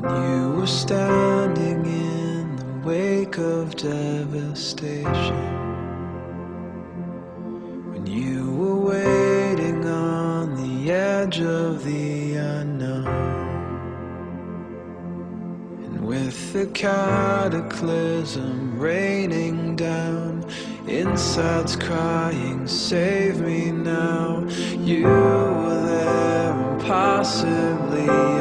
You were standing in the wake of devastation, when you were waiting on the edge of the unknown. And with the cataclysm raining down, insides crying, save me now, you were there, impossibly